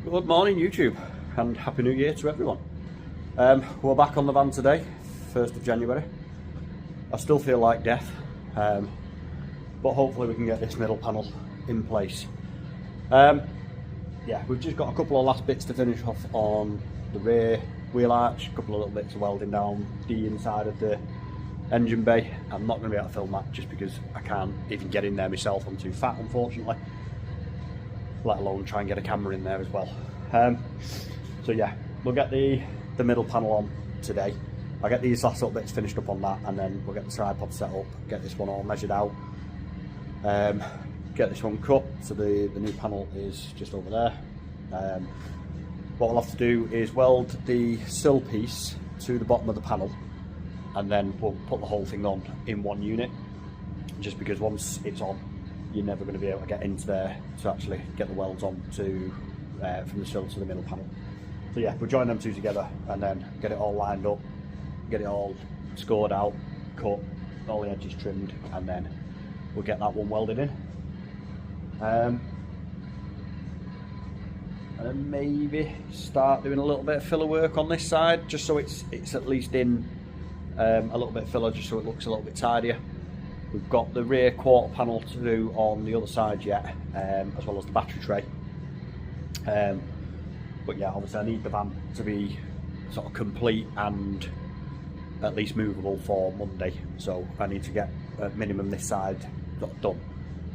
Good morning YouTube and Happy New Year to everyone. We're back on the van today, 1st of January. I still feel like death, but hopefully we can get this middle panel in place. Yeah, we've just got a couple of last bits to finish off on the rear wheel arch, a couple of little bits of welding down the inside of the engine bay. I'm not going to be able to film that just because I can't even get in there myself. I'm too fat, unfortunately, let alone try and get a camera in there as well. So yeah, we'll get the middle panel on today. I'll get these last little bits finished up on that, and then we'll get the tripod set up, get this one all measured out, get this one cut. So the new panel is just over there. What we'll have to do is weld the sill piece to the bottom of the panel, and then we'll put the whole thing on in one unit, just because once it's on, you're never going to be able to get into there to actually get the welds on to from the sill to the middle panel. So yeah, we'll join them two together and then get it all lined up, get it all scored out, cut, all the edges trimmed, and then we'll get that one welded in. And then maybe start doing a little bit of filler work on this side, just so it's at least in a little bit of filler, just so it looks a little bit tidier. We've got the rear quarter panel to do on the other side yet, as well as the battery tray. But yeah, obviously I need the van to be sort of complete and at least movable for Monday, so I need to get at minimum this side sort of done,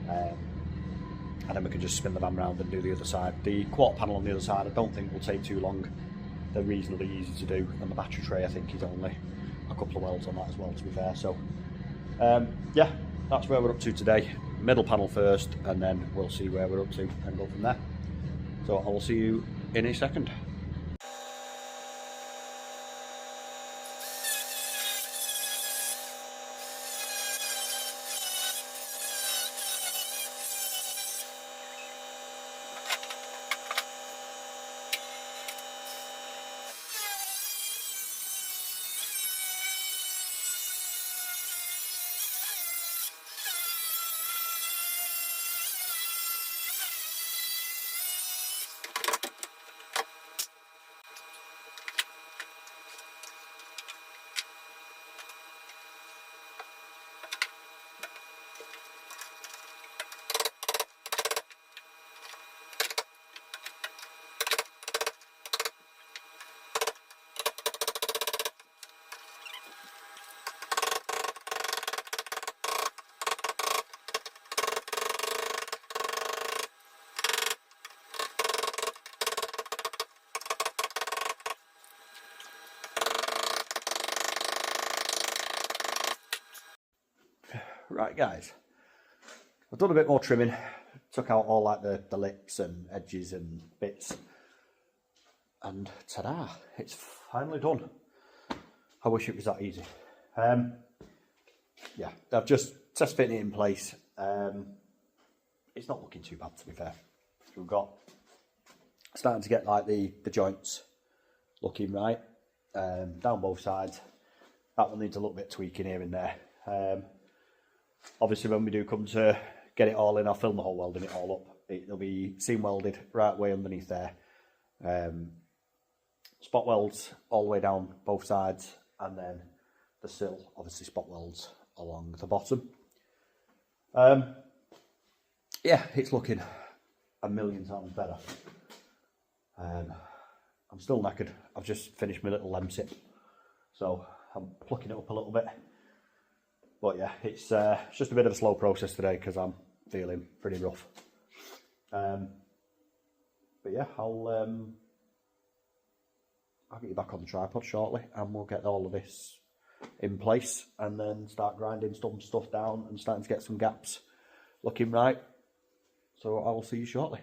and then we can just spin the van round and do the other side. The quarter panel on the other side I don't think will take too long. They're reasonably easy to do, and the battery tray I think is only a couple of welds on that as well, to be fair. So yeah, that's where we're up to today. Middle panel first, and then we'll see where we're up to and go from there. So I will see you in a second. Right guys, I've done a bit more trimming, took out all like the lips and edges and bits, and ta-da, it's finally done. I wish it was that easy. Yeah, I've just test fitting it in place. It's not looking too bad, to be fair. We've got starting to get like the joints looking right, down both sides. That one needs a little bit of tweaking here and there. Obviously when we do come to get it all in, I'll film the whole welding it all up. It'll be seam welded right way underneath there. Spot welds all the way down both sides, and then the sill, obviously spot welds along the bottom. Yeah, it's looking a million times better. I'm still knackered. I've just finished my little lemsip, so I'm plucking it up a little bit. But yeah, it's just a bit of a slow process today because I'm feeling pretty rough. But yeah, I'll get you back on the tripod shortly, and we'll get all of this in place, and then start grinding some stuff down and starting to get some gaps looking right. So I will see you shortly.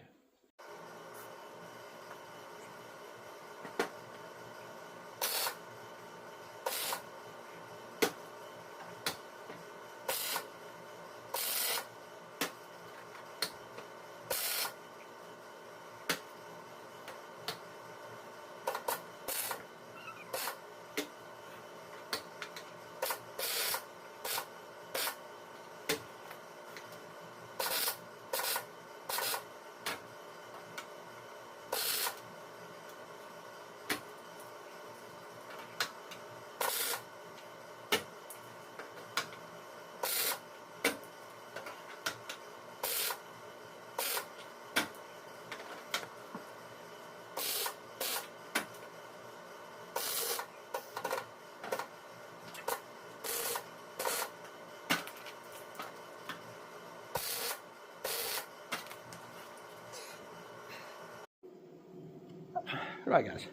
Right guys,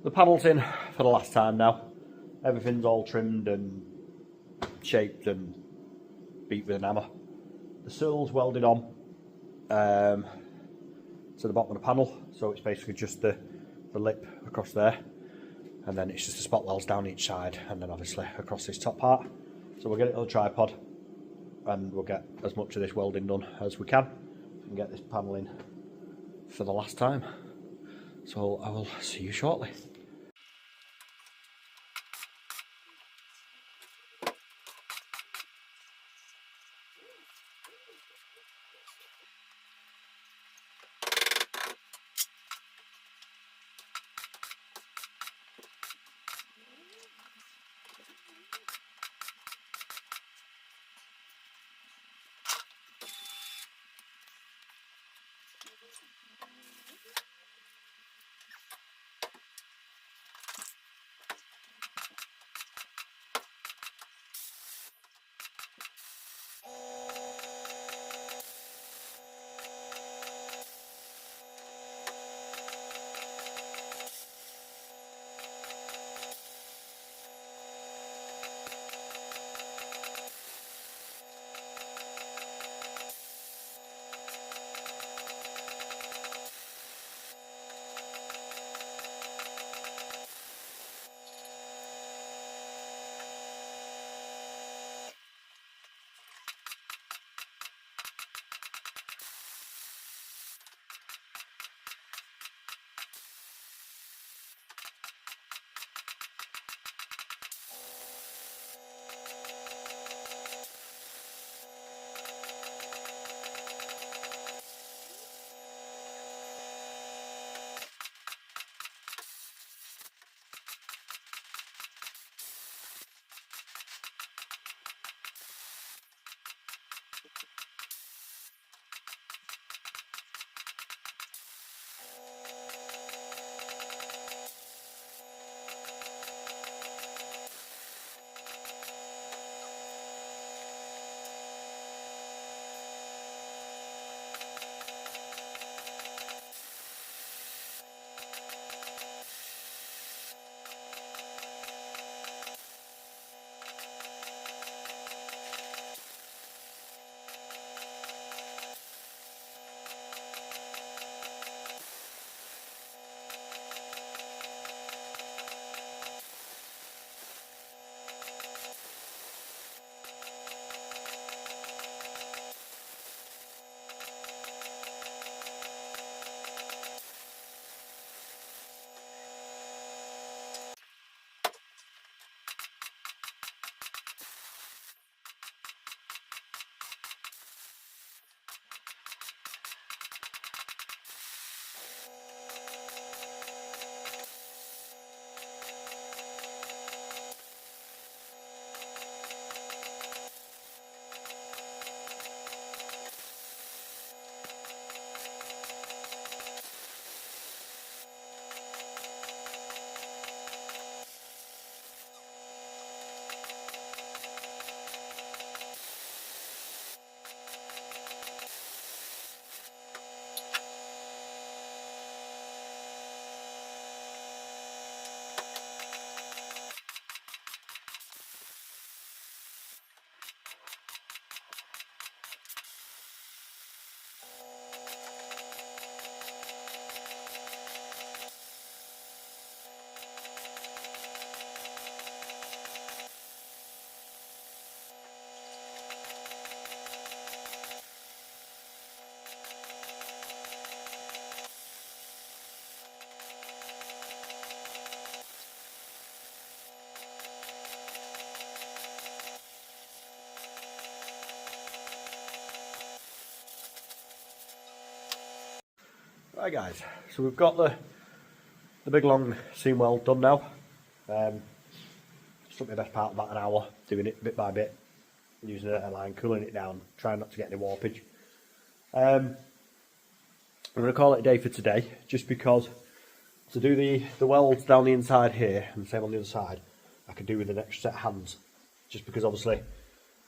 the panel's in for the last time now. Everything's all trimmed and shaped and beat with an hammer. The sill's welded on to the bottom of the panel, so it's basically just the lip across there, and then it's just the spot welds down each side, and then obviously across this top part. So we'll get it on the tripod and we'll get as much of this welding done as we can and get this panel in for the last time. So I will see you shortly. Right guys, so we've got the big long seam weld done now. Took me the best part about an hour doing it bit by bit, using an airline, cooling it down, trying not to get any warpage. I'm going to call it a day for today, just because to do the welds down the inside here and the same on the other side, I could do with an extra set of hands, just because obviously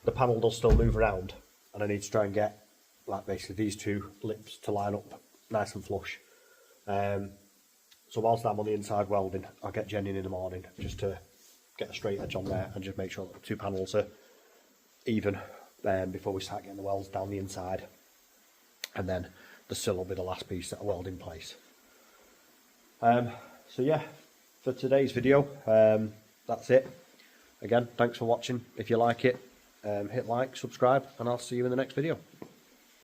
the panel does still move around and I need to try and get like basically these two lips to line up nice and flush. So So whilst I'm on the inside welding, I'll get Jen in the morning just to get a straight edge on there and just make sure that the two panels are even before we start getting the welds down the inside. And then the sill will be the last piece that I weld in place. So yeah, for today's video, that's it. Again, thanks for watching. If you like it, hit like, subscribe, and I'll see you in the next video.